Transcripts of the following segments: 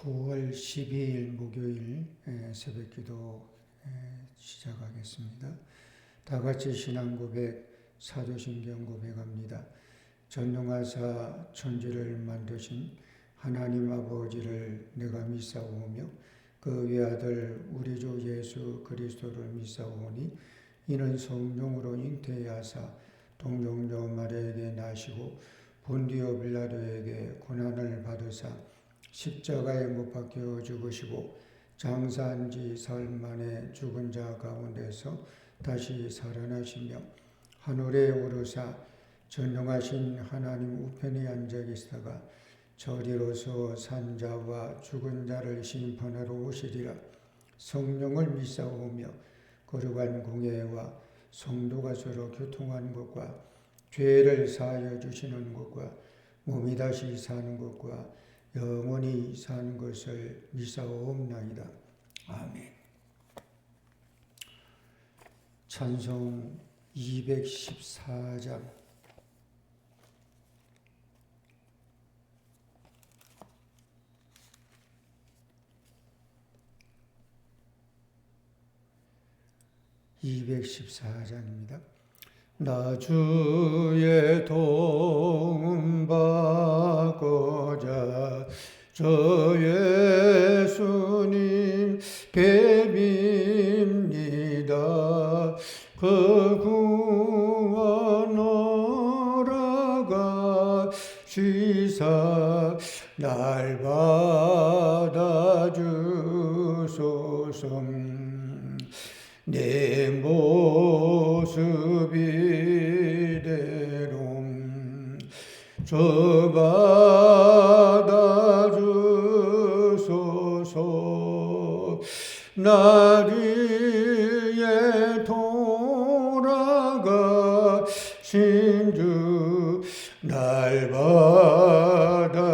9월 12일 목요일 새벽기도 시작하겠습니다. 다같이 신앙고백, 사도신경 고백합니다. 전능하사 천지를 만드신 하나님 아버지를 내가 믿사오며 그 외아들 우리 주 예수 그리스도를 믿사오니 이는 성령으로 잉태하사 동정녀 마리아에게 나시고 본디오 빌라도에게 고난을 받으사 십자가에 못 박혀 죽으시고 장사한 지 사흘 만에 죽은 자 가운데서 다시 살아나시며 하늘에 오르사 전능하신 하나님 우편에 앉아 계시다가 저리로서 산 자와 죽은 자를 심판하러 오시리라. 성령을 믿사오며 거룩한 공예와 성도가 서로 교통하는 것과 죄를 사하여 주시는 것과 몸이 다시 사는 것과 영원히 사는 것을 믿사옵나이다. 아멘. 찬송 214장. (214장입니다) 나 주의 도움 받고자 저 예수님 뵙입니다. 그 구원 허락하시사 날 받아주소서. 내 모습 이대로 저 받아주소서. 날 위해 돌아가신 주 날 받아주소서.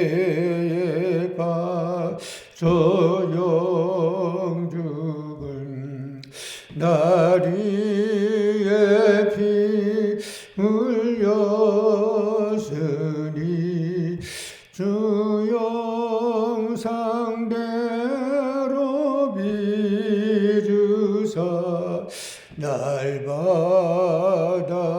근죄에 빠져 영죽은 날 위에 피 흘렸으니 주 영상대로 빚으사 날 받아주소서.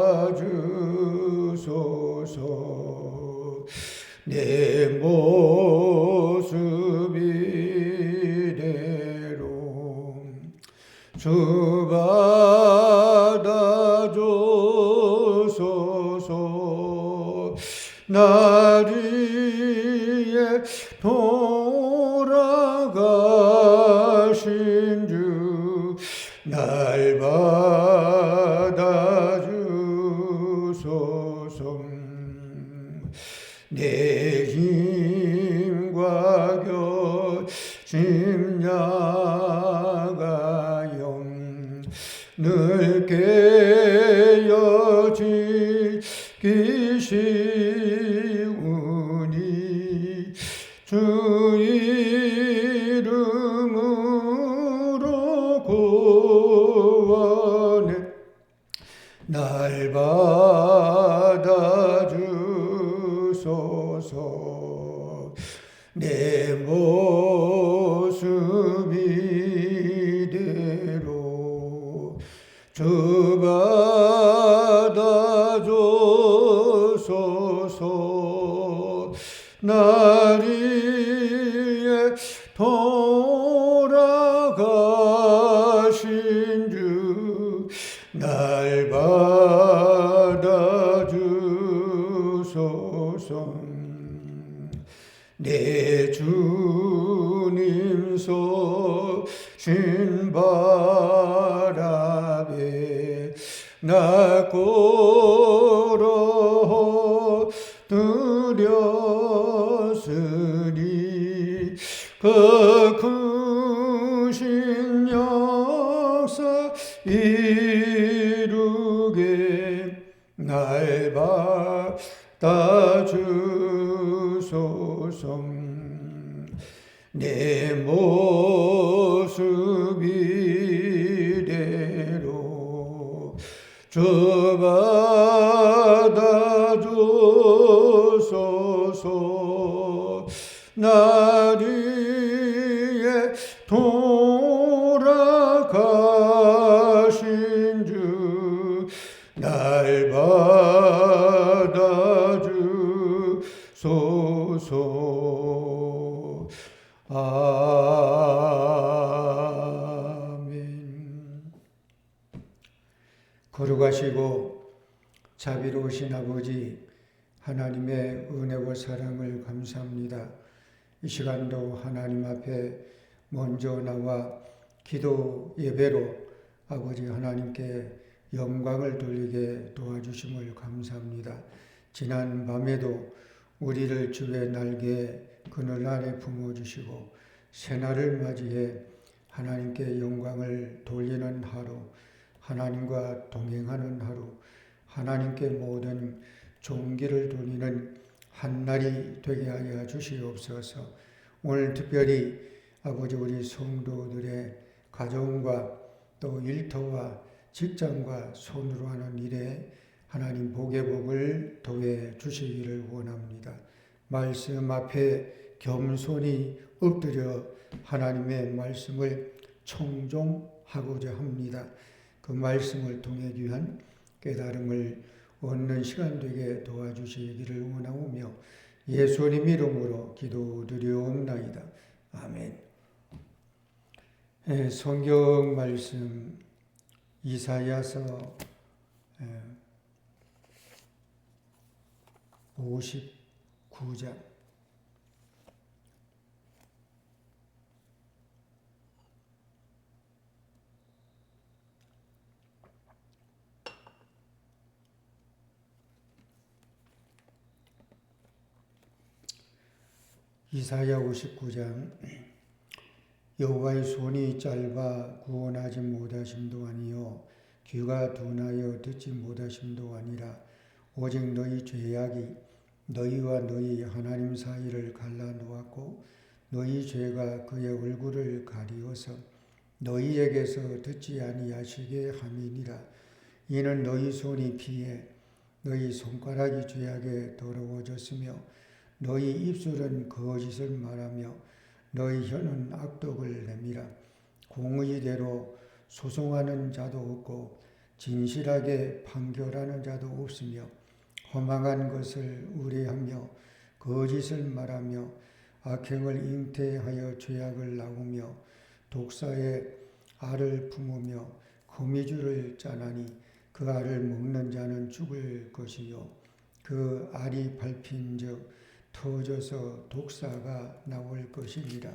내 모습 이대로 주 받아주소서. 날 위해 돌아가신 주 날 받아주소서. 내 힘과 결심 약하여 늘 깨어지기 쉬우니 주 이름으로 구원해 날 받아주소서. 내 모습 이대로 주 받아주소서. 날 위해 돌아가신 주 날 받아주소서. 내 주님 쏘신 바람에 나 걸어 드렸으니 그 크신 역사 이루게 날 받아주소서. 내 모습 이대로 주 받아주소서. 받아주소서. 날 위해 돌아가신 주 날 받아주소서. 아멘. 거룩하시고 자비로우신 아버지 하나님의 은혜와 사랑을 감사합니다. 이 시간도 하나님 앞에 먼저 나와 기도 예배로 아버지 하나님께 영광을 돌리게 도와주심을 감사합니다. 지난 밤에도 우리를 주의 날개 그늘 아래 품어주시고 새날을 맞이해 하나님께 영광을 돌리는 하루, 하나님과 동행하는 하루, 하나님께 모든 종기를 돌리는 한날이 되게 하여 주시옵소서. 오늘 특별히 아버지 우리 성도들의 가정과 또 일터와 직장과 손으로 하는 일에 하나님 복의 복을 더해 주시기를 원합니다. 말씀 앞에 겸손히 엎드려 하나님의 말씀을 청종하고자 합니다. 그 말씀을 통해 귀한 깨달음을 얻는 시간 되게 도와주시기를 원하오며 예수님 이름으로 기도드리옵나이다. 아멘. 성경 말씀 이사야서 59장 이사야 59장 여호와의 손이 짧아 구원하지 못하심도 아니요 귀가 둔하여 듣지 못하심도 아니라 오직 너희 죄악이 너희와 너희 하나님 사이를 갈라놓았고 너희 죄가 그의 얼굴을 가리워서 너희에게서 듣지 아니하시게 함이니라. 이는 너희 손이 피해 너희 손가락이 죄악에 더러워졌으며 너희 입술은 거짓을 말하며 너희 혀는 악독을 내밀어 공의대로 소송하는 자도 없고 진실하게 판결하는 자도 없으며 허망한 것을 의뢰하며 거짓을 말하며 악행을 잉태하여 죄악을 낳으며 독사의 알을 품으며 거미줄을 짜나니 그 알을 먹는 자는 죽을 것이요 그 알이 밟힌즉 터져서 독사가 나올 것이니라.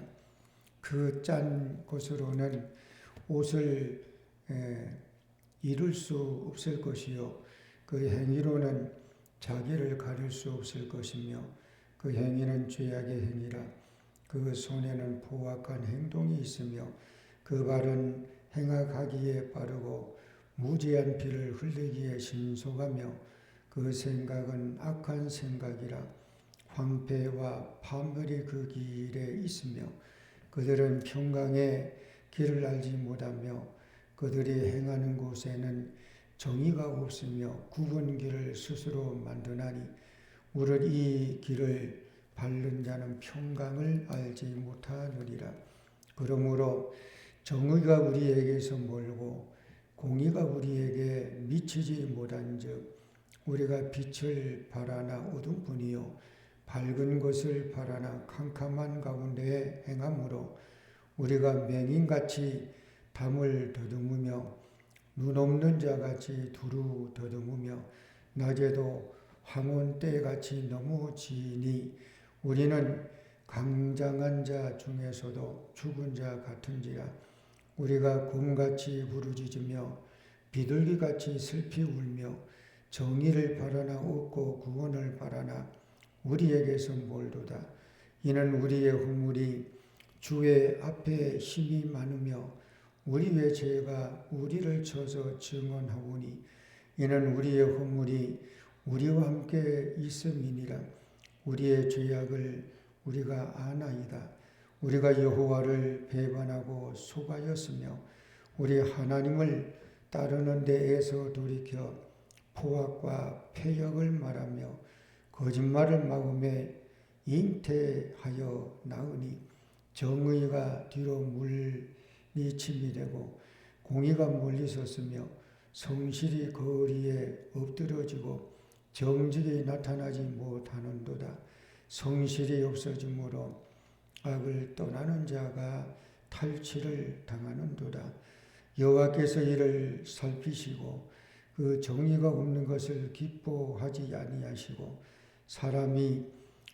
그 짠 것으로는 옷을 이룰 수 없을 것이요 그 행위로는 자기를 가릴 수 없을 것이며 그 행위는 죄악의 행위라. 그 손에는 포악한 행동이 있으며 그 발은 행악하기에 빠르고 무지한 피를 흘리기에 신속하며 그 생각은 악한 생각이라. 황폐와 파멸이 그 길에 있으며 그들은 평강의 길을 알지 못하며 그들이 행하는 곳에는 정의가 없으며 굽은 길을 스스로 만드나니 우리 이 길을 밟는 자는 평강을 알지 못하느니라. 그러므로 정의가 우리에게서 멀고 공의가 우리에게 미치지 못한즉 우리가 빛을 바라나 어둠뿐이요 밝은 것을 바라나 캄캄한 가운데에 행함으로 우리가 맹인같이 담을 더듬으며 눈 없는 자같이 두루 더듬으며 낮에도 황혼때같이 넘어지니 우리는 강장한 자 중에서도 죽은 자 같은지라. 우리가 곰같이 부르짖으며 비둘기같이 슬피 울며 정의를 바라나 얻고 구원을 바라나 우리에게서 멀도다. 이는 우리의 허물이 주의 앞에 힘이 많으며 우리의 죄가 우리를 쳐서 증언하오니 이는 우리의 허물이 우리와 함께 있음이니라. 우리의 죄악을 우리가 아나이다. 우리가 여호와를 배반하고 속하였으며 우리 하나님을 따르는 데에서 돌이켜 포악과 패역을 말하며 거짓말을 마음에 잉태하여 나으니 정의가 뒤로 물리침이 되고 공의가 멀리 섰으며 성실이 거리에 엎드러지고 정직이 나타나지 못하는도다. 성실이 없어지므로 악을 떠나는 자가 탈취를 당하는도다. 여호와께서 이를 살피시고 그 정의가 없는 것을 기뻐하지 아니하시고 사람이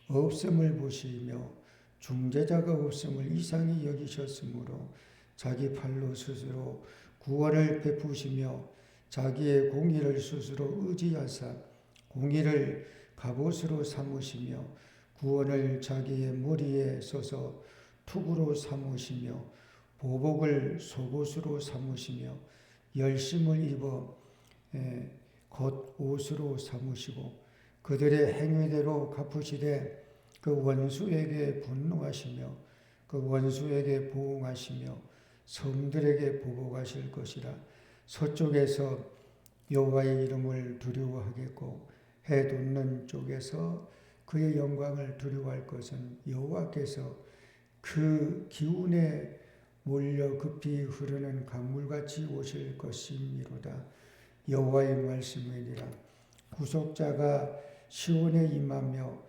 없음을 보시며 중재자가 없음을 이상히 여기셨으므로 자기 팔로 스스로 구원을 베푸시며 자기의 공의를 스스로 의지하사 공의를 갑옷으로 삼으시며 구원을 자기의 머리에 써서 투구로 삼으시며 보복을 속옷으로 삼으시며 열심을 입어 겉옷으로 삼으시고 그들의 행위대로 갚으시되 그 원수에게 분노하시며 그 원수에게 보응하시며 성들에게 보복하실 것이라. 서쪽에서 여호와의 이름을 두려워하겠고 해 돋는 쪽에서 그의 영광을 두려워할 것은 여호와께서 그 기운에 몰려 급히 흐르는 강물같이 오실 것이미로다. 여호와의 말씀이니라. 구속자가 시온에 임하며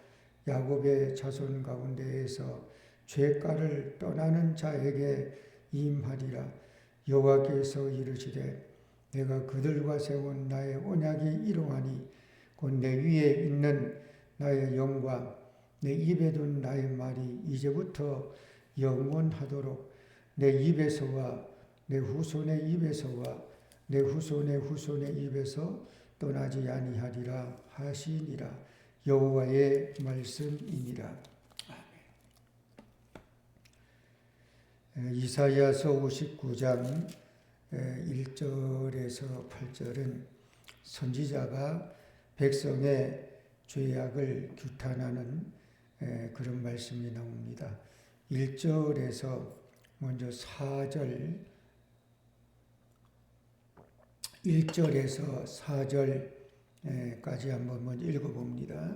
야곱의 자손 가운데에서 죄가를 떠나는 자에게 임하리라. 여호와께서 이르시되 내가 그들과 세운 나의 언약이 이러하니 곧 내 위에 있는 나의 영광 내 입에 둔 나의 말이 이제부터 영원하도록 내 입에서와 내 후손의 입에서와 내 후손의 후손의 입에서 떠나지 아니하리라 하시니라. 여호와의 말씀이니라. 이사야서 59장 1절에서 8절은 선지자가 백성의 죄악을 규탄하는 그런 말씀이 나옵니다. 1절에서 먼저 1절에서 4절까지 한번 먼저 읽어봅니다.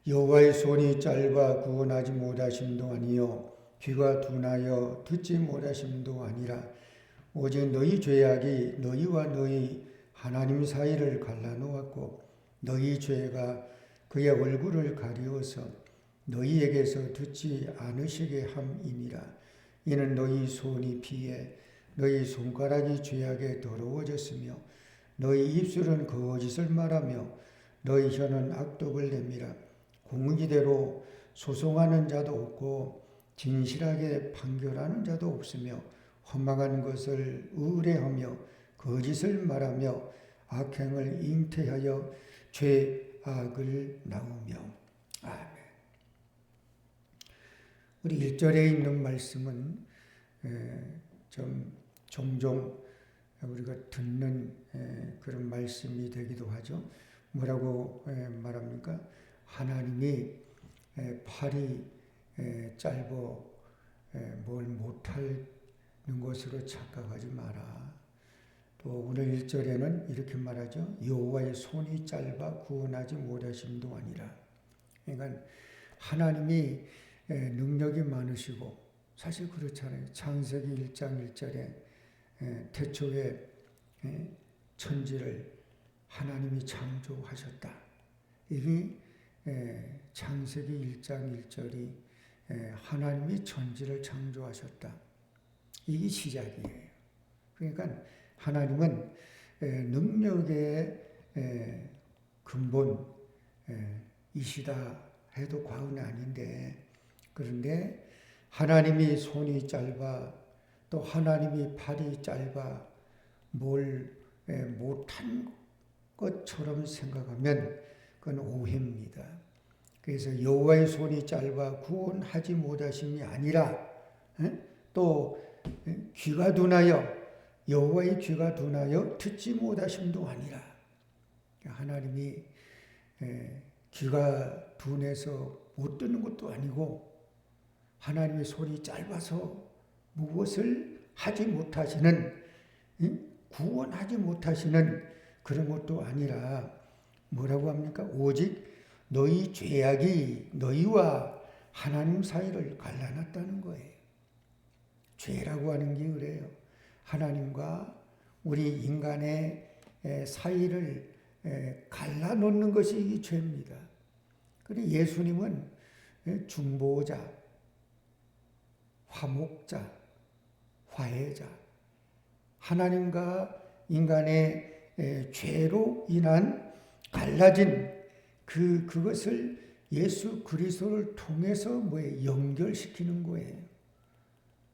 여호와의 손이 짧아 구원하지 못하심도 아니요 귀가 둔하여 듣지 못하심도 아니라 오직 너희 죄악이 너희와 너희 하나님 사이를 갈라놓았고 너희 죄가 그의 얼굴을 가리워서 너희에게서 듣지 않으시게 함이니라. 이는 너희 손이 피해 너희 손가락이 죄악에 더러워졌으며 너희 입술은 거짓을 말하며 너희 혀는 악독을 내밀어 공의대로 소송하는 자도 없고 진실하게 판결하는 자도 없으며 허망한 것을 의뢰하며 거짓을 말하며 악행을 잉태하여 죄악을 낳으며. 아멘. 우리 1절에 있는 말씀은 좀 종종 우리가 듣는 그런 말씀이 되기도 하죠. 뭐라고 말합니까? 하나님이 팔이 짧어 뭘 못하는 것으로 착각하지 마라. 또 오늘 1절에는 이렇게 말하죠. 여호와의 손이 짧아 구원하지 못하심도 아니라. 그러니까 하나님이 능력이 많으시고 사실 그렇잖아요. 창세기 1장 1절에 태초에 천지를 하나님이 창조하셨다. 이게 창세기 1장 1절이 하나님이 천지를 창조하셨다. 이게 시작이에요. 그러니까 하나님은 능력의 근본이시다 해도 과언이 아닌데, 그런데 하나님이 손이 짧아 또 하나님이 팔이 짧아 뭘 못한 것처럼 생각하면 그건 오해입니다. 그래서 여호와의 손이 짧아 구원하지 못하심이 아니라 또 귀가 둔하여 여호와의 귀가 둔하여 듣지 못하심도 아니라, 하나님이 귀가 둔해서 못 듣는 것도 아니고 하나님의 손이 짧아서 무엇을 하지 못하시는, 구원하지 못하시는 그런 것도 아니라 뭐라고 합니까? 오직 너희 죄악이 너희와 하나님 사이를 갈라놨다는 거예요. 죄라고 하는 게 그래요. 하나님과 우리 인간의 사이를 갈라놓는 것이 이 죄입니다. 그리고 예수님은 중보자, 화목자, 화해자, 하나님과 인간의 죄로 인한 갈라진 그것을 예수 그리스도를 통해서 연결시키는 거예요.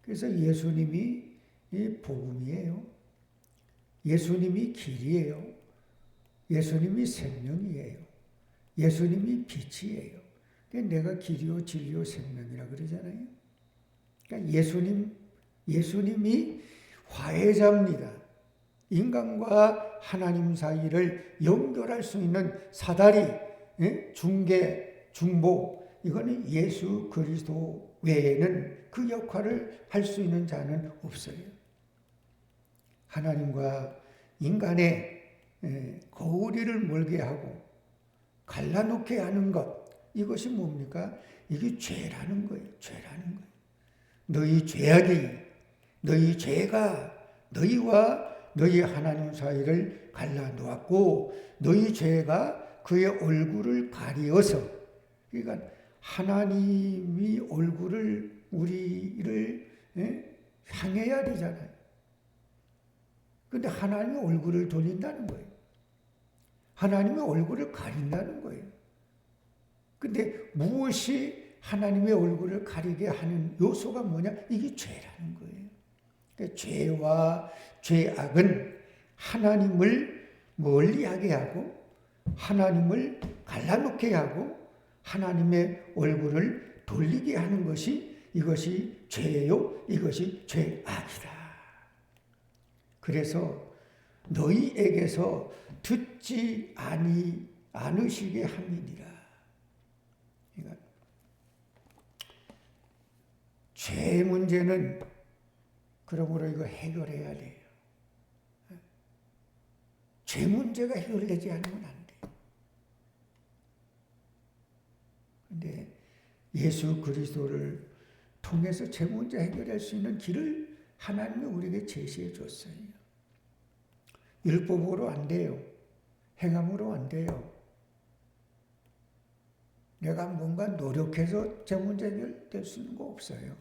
그래서 예수님이 복음이에요. 예수님이 길이에요. 예수님이 생명이에요. 예수님이 빛이에요. 내가 길이요 진리요 생명이라 그러잖아요. 그러니까 예수님이 화해자입니다. 인간과 하나님 사이를 연결할 수 있는 사다리, 중개, 중보, 이거는 예수 그리스도 외에는 그 역할을 할 수 있는 자는 없어요. 하나님과 인간의 거리를 멀게 하고 갈라놓게 하는 것, 이것이 뭡니까? 이게 죄라는 거예요. 죄라는 거예요. 너희 죄악이, 너희 죄가 너희와 너희 하나님 사이를 갈라놓았고 너희 죄가 그의 얼굴을 가리어서, 그러니까 하나님이 얼굴을 우리를 향해야 되잖아요. 근데 하나님의 얼굴을 돌린다는 거예요. 하나님의 얼굴을 가린다는 거예요. 근데 무엇이 하나님의 얼굴을 가리게 하는 요소가 뭐냐? 이게 죄라는 거예요. 그러니까 죄와 죄악은 하나님을 멀리하게 하고 하나님을 갈라놓게 하고 하나님의 얼굴을 돌리게 하는 것이, 이것이 죄요, 이것이 죄악이다. 그래서 너희에게서 듣지 않으시게 함이니라. 그러니까 죄 문제는 그러므로 이거 해결해야 돼요. 죄 문제가 해결되지 않으면 안 돼요. 근데 예수 그리스도를 통해서 죄 문제 해결할 수 있는 길을 하나님이 우리에게 제시해 줬어요. 율법으로 안 돼요. 행함으로 안 돼요. 내가 뭔가 노력해서 죄 문제 해결될 수 있는 거 없어요.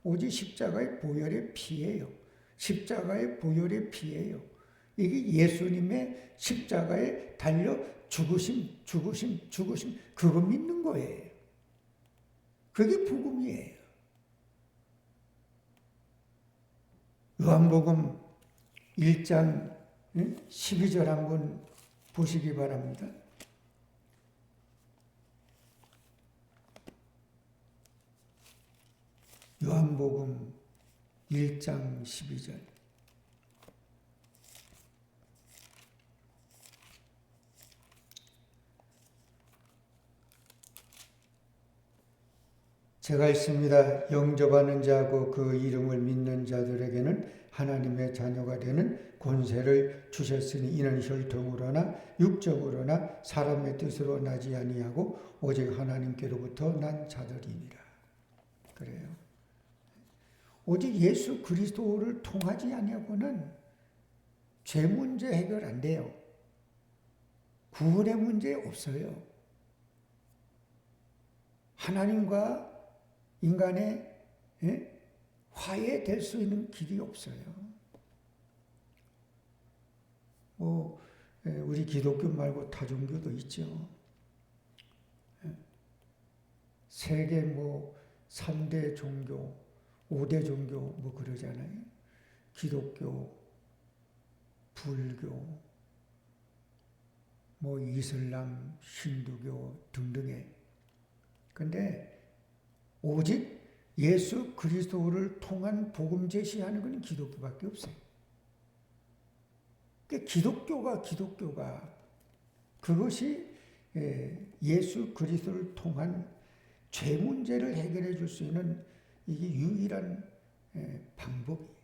오직 십자가의 보혈의 피예요. 십자가의 보혈의 피예요. 이게 예수님의 십자가에 달려 죽으심, 그거 믿는 거예요. 그게 복음이에요. 요한복음 1장 12절 한번 보시기 바랍니다. 요한복음 1장 12절. 제가 읽습니다. 영접하는 자하고 그 이름을 믿는 자들에게는 하나님의 자녀가 되는 권세를 주셨으니 이는 혈통으로나 육적으로나 사람의 뜻으로 나지 아니하고 오직 하나님께로부터 난 자들이니라. 그래요. 오직 예수 그리스도를 통하지 아니하고는 죄 문제 해결 안 돼요. 구원의 문제 없어요. 하나님과 인간의 화해될 수 있는 길이 없어요. 우리 기독교 말고 타종교도 있죠. 세계 3대 종교, 5대 종교 그러잖아요. 기독교, 불교, 이슬람, 힌두교 등등의. 근데 오직 예수 그리스도를 통한 복음 제시하는 것은 기독교밖에 없어요. 기독교가 그것이 예수 그리스도를 통한 죄 문제를 해결해 줄 수 있는 이게 유일한 방법이에요.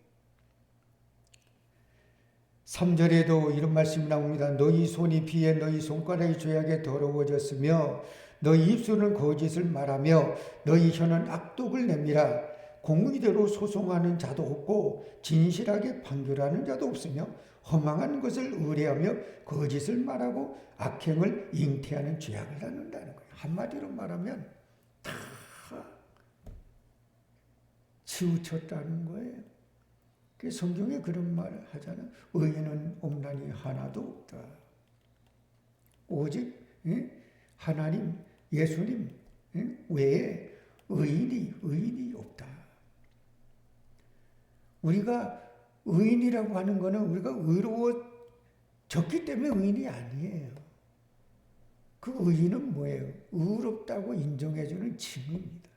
3절에도 이런 말씀이 나옵니다. 너희 손이 비에 너희 손가락이 죄악에 더러워졌으며 너희 입술은 거짓을 말하며 너희 혀는 악독을 내밀어 공의대로 소송하는 자도 없고 진실하게 판결하는 자도 없으며 허망한 것을 의뢰하며 거짓을 말하고 악행을 잉태하는 죄악을 낳는다는 거예요. 한마디로 말하면 다 치우쳤다는 거예요. 성경에 그런 말을 하잖아요. 의인은 없나니 하나도 없다. 오직 하나님, 예수님 외에 의인이 없다. 우리가 의인이라고 하는 것은 우리가 의로워졌기 때문에 의인이 아니에요. 그 의인은 뭐예요? 의롭다고 인정해주는 칭의입니다.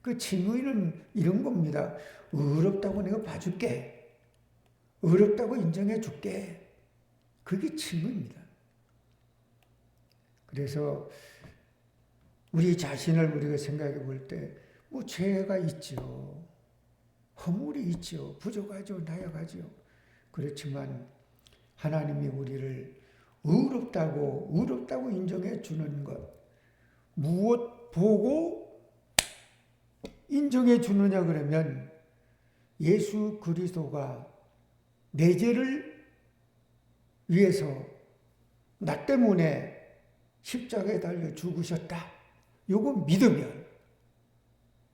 그 칭의는 이런 겁니다. 의롭다고 내가 봐줄게. 의롭다고 인정해 줄게. 그게 칭의입니다. 그래서 우리 자신을 우리가 생각해 볼 때 뭐 죄가 있죠. 허물이 있죠. 부족하죠. 나약하죠. 그렇지만 하나님이 우리를 의롭다고 인정해 주는 것. 무엇 보고 인정해 주느냐 그러면 예수 그리스도가 내 죄를 위해서 나 때문에 십자가에 달려 죽으셨다. 요거 믿으면,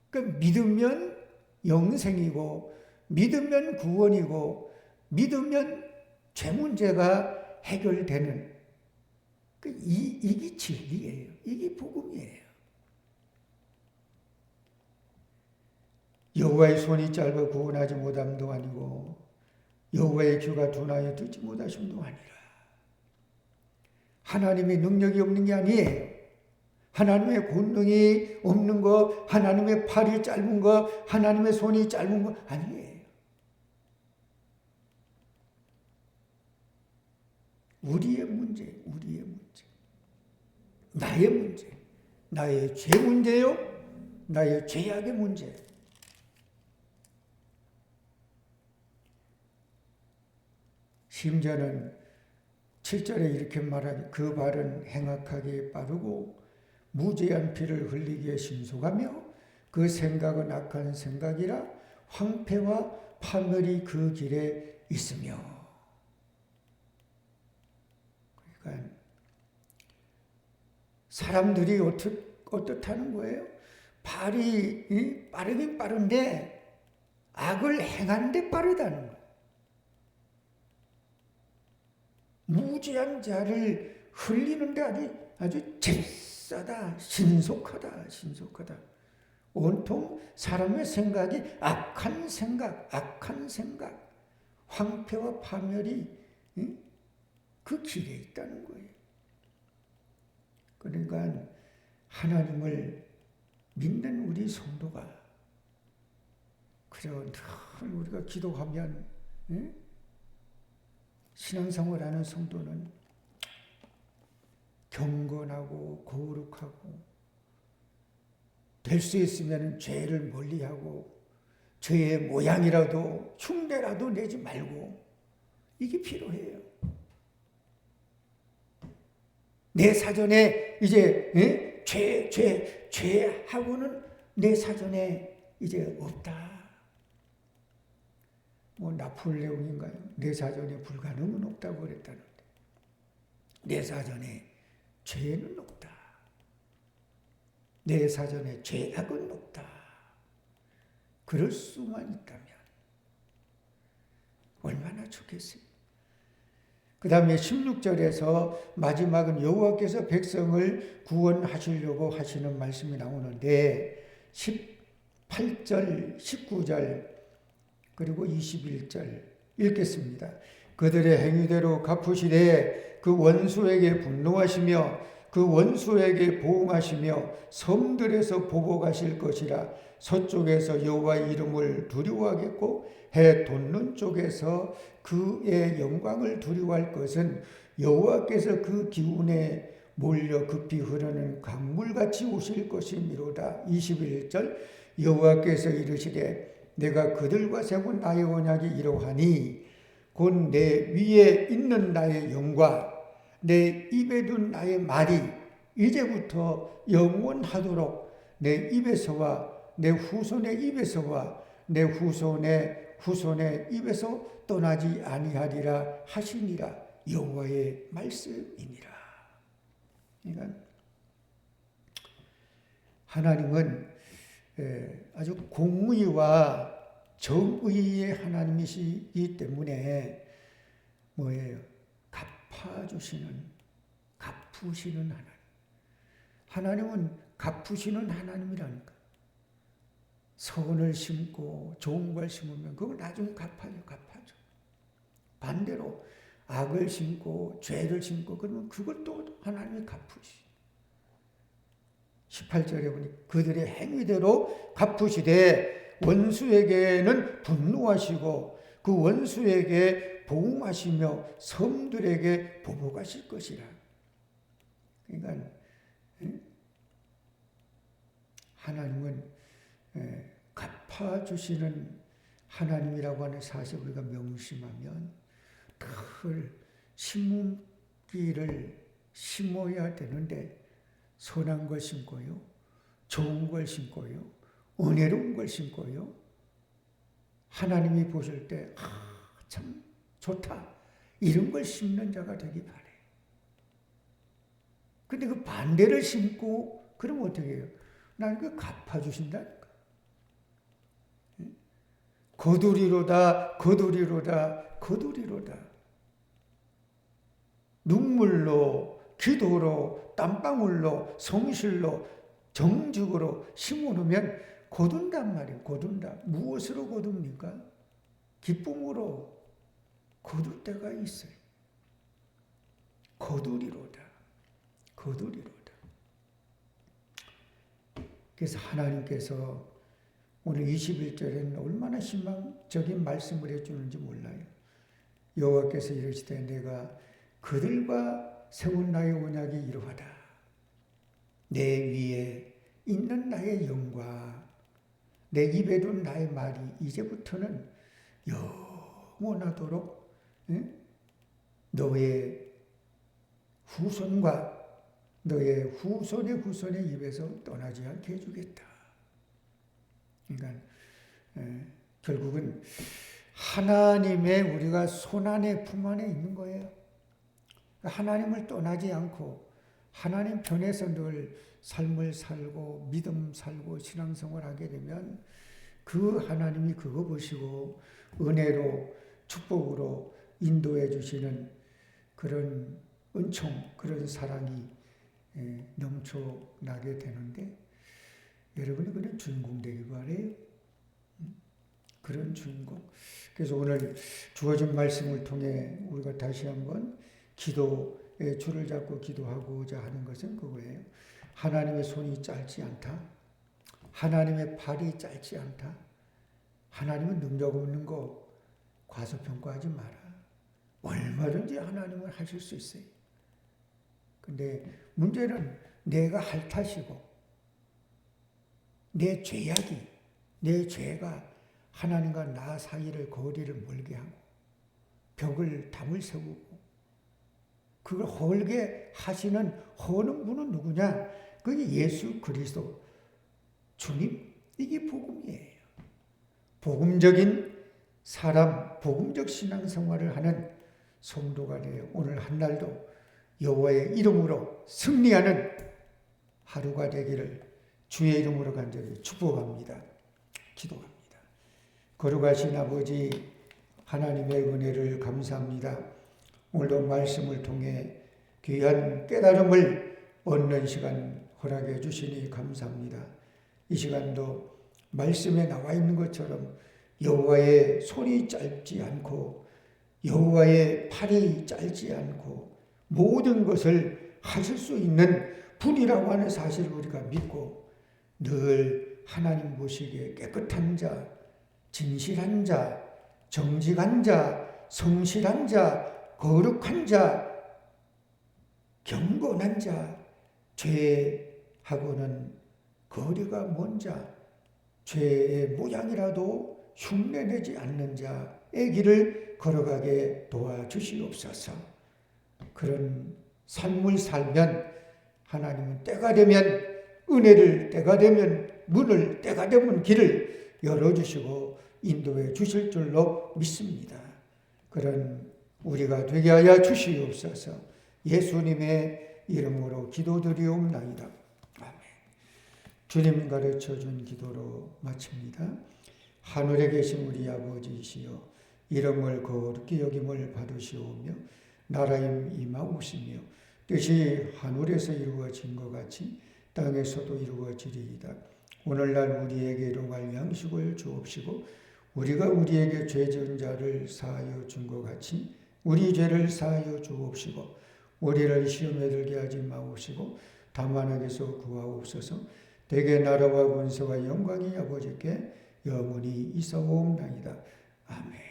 그러니까 믿으면 영생이고 믿으면 구원이고 믿으면 죄 문제가 해결되는 이게 진리예요. 이게 복음이에요. 여호와의 손이 짧아 구원하지 못함도 아니고 여호와의 귀가 둔하여 듣지 못하심도 아니라. 하나님의 능력이 없는 게 아니에요. 하나님의 권능이 없는 거, 하나님의 팔이 짧은 거, 하나님의 손이 짧은 거 아니에요. 우리의 문제. 나의 문제. 나의 죄 문제요. 나의 죄악의 문제. 심지어는 7절에 이렇게 말하니 그 발은 행악하게 빠르고 무죄한 피를 흘리기에 신속하며 그 생각은 악한 생각이라 황폐와 파멸이 그 길에 있으며. 그러니까 사람들이 어떻다는 거예요? 발이 빠르긴 빠른데 악을 행하는데 빠르다는 거예요. 무죄한 자를 흘리는데 아주 잽싸다, 신속하다. 온통 사람의 생각이 악한 생각, 황폐와 파멸이 그 길에 있다는 거예요. 그러니까 하나님을 믿는 우리 성도가 그저 늘 우리가 기도하면 신앙생활하는 성도는 경건하고 거룩하고 될 수 있으면 죄를 멀리하고 죄의 모양이라도 흉내라도 내지 말고 이게 필요해요. 내 사전에 이제 죄하고는 내 사전에 이제 없다. 뭐 나폴레옹인가요? 내 사전에 불가능은 없다고 그랬다는데 내 사전에 죄는 없다. 내 사전에 죄악은 없다. 그럴 수만 있다면 얼마나 좋겠어요. 그 다음에 16절에서 마지막은 여호와께서 백성을 구원하시려고 하시는 말씀이 나오는데 18절, 19절 그리고 21절 읽겠습니다. 그들의 행위대로 갚으시되 그 원수에게 분노하시며 그 원수에게 보응하시며 섬들에서 보복하실 것이라. 서쪽에서 여호와의 이름을 두려워하겠고 해 돋는 쪽에서 그의 영광을 두려워할 것은 여호와께서 그 기운에 몰려 급히 흐르는 강물같이 오실 것이미로다. 21절 여호와께서 이르시되 내가 그들과 세운 나의 언약이 이러하니 곧 내 위에 있는 나의 영과 내 입에 둔 나의 말이 이제부터 영원하도록 내 입에서와 내 후손의 입에서와 내 후손의 입에서 떠나지 아니하리라 하시니라. 여호와의 말씀이니라. 그러니까 하나님은 아주 공의와 정의의 하나님이시기 때문에 뭐예요? 갚으시는 하나님. 하나님은 갚으시는 하나님이라니까. 선을 심고 좋은 걸 심으면 그걸 나중에 갚아줘. 반대로 악을 심고 죄를 심고 그러면 그걸 또 하나님이 갚으시. 18절에 보니 그들의 행위대로 갚으시되 원수에게는 분노하시고 그 원수에게 보응하시며 섬들에게 보복하실 것이라. 그러니까 하나님은 갚아주시는 하나님이라고 하는 사실 우리가 명심하면 늘 심기를 심어야 되는데 선한 걸 심고요. 좋은 걸 심고요. 은혜로운 걸 심고요. 하나님이 보실 때 참 좋다. 이런 걸 심는 자가 되기 바래. 근데 그 반대를 심고 그러면 어떻게 해요? 나는 그 갚아주신다니까. 거두리로다. 눈물로, 기도로, 땀방울로, 성실로, 정직으로 심어놓으면 거둔단 말이에요. 거둔다. 무엇으로 거둡니까? 기쁨으로 거둘 때가 있어요. 거두리로다. 그래서 하나님께서 오늘 21절에는 얼마나 희망적인 말씀을 해주는지 몰라요. 여호와께서 이르시되 내가 그들과 세운 나의 언약이 이러하다. 내 위에 있는 나의 영과 내 입에 둔 나의 말이 이제부터는 영원하도록 너의 후손과 너의 후손의 입에서 떠나지 않게 해주겠다. 그러니까 결국은 하나님의 우리가 손안에 품 안에 있는 거예요. 하나님을 떠나지 않고 하나님 편에서 늘 삶을 살고 믿음 살고 신앙생활 하게 되면 그 하나님이 그거 보시고 은혜로 축복으로 인도해 주시는 그런 은총, 그런 사랑이 넘쳐나게 되는데 여러분이 그런 주인공 되기 바래요. 그런 주인공. 그래서 오늘 주어진 말씀을 통해 우리가 다시 한번 기도의 줄을 잡고 기도하고자 하는 것은 그거예요. 하나님의 손이 짧지 않다. 하나님의 팔이 짧지 않다. 하나님은 능력 없는 거 과소평가하지 마라. 얼마든지 하나님은 하실 수 있어요. 근데 문제는 내가 핥아시고 내 죄가 하나님과 나 사이를 거리를 멀게 하고 벽을 담을 세우고 그걸 헐게 하시는 허는 분은 누구냐? 그게 예수 그리스도 주님. 이게 복음이에요. 복음적인 사람, 복음적 신앙생활을 하는 성도가 되어 오늘 한날도 여호와의 이름으로 승리하는 하루가 되기를 주의 이름으로 간절히 축복합니다. 기도합니다. 거룩하신 아버지 하나님의 은혜를 감사합니다. 오늘도 말씀을 통해 귀한 깨달음을 얻는 시간 허락해 주시니 감사합니다. 이 시간도 말씀에 나와 있는 것처럼 여호와의 손이 짧지 않고 여호와의 팔이 짧지 않고 모든 것을 하실 수 있는 분이라고 하는 사실을 우리가 믿고 늘 하나님 보시기에 깨끗한 자, 진실한 자, 정직한 자, 성실한 자, 거룩한 자, 경건한 자, 죄하고는 거리가 먼 자, 죄의 모양이라도 흉내내지 않는 자의 길을 걸어가게 도와주시옵소서. 그런 삶을 살면 하나님은 때가 되면 은혜를, 때가 되면 문을, 때가 되면 길을 열어주시고 인도해 주실 줄로 믿습니다. 그런 우리가 되게 하여 주시옵소서. 예수님의 이름으로 기도드리옵나이다. 아멘. 주님 가르쳐준 기도로 마칩니다. 하늘에 계신 우리 아버지이시여, 이름을 거룩히 여김을 받으시오며 나라임 임하오시며 뜻이 하늘에서 이루어진 것 같이 땅에서도 이루어지리이다. 오늘날 우리에게 일용할 양식을 주옵시고 우리가 우리에게 죄 지은 자를 사하여 준 것 같이 우리 죄를 사하여 주옵시고 우리를 시험에 들게 하지 마옵시고 다만 악에서 구하옵소서. 대개 나라와 권세와 영광이 아버지께 영원히 있어옵나이다. 아멘.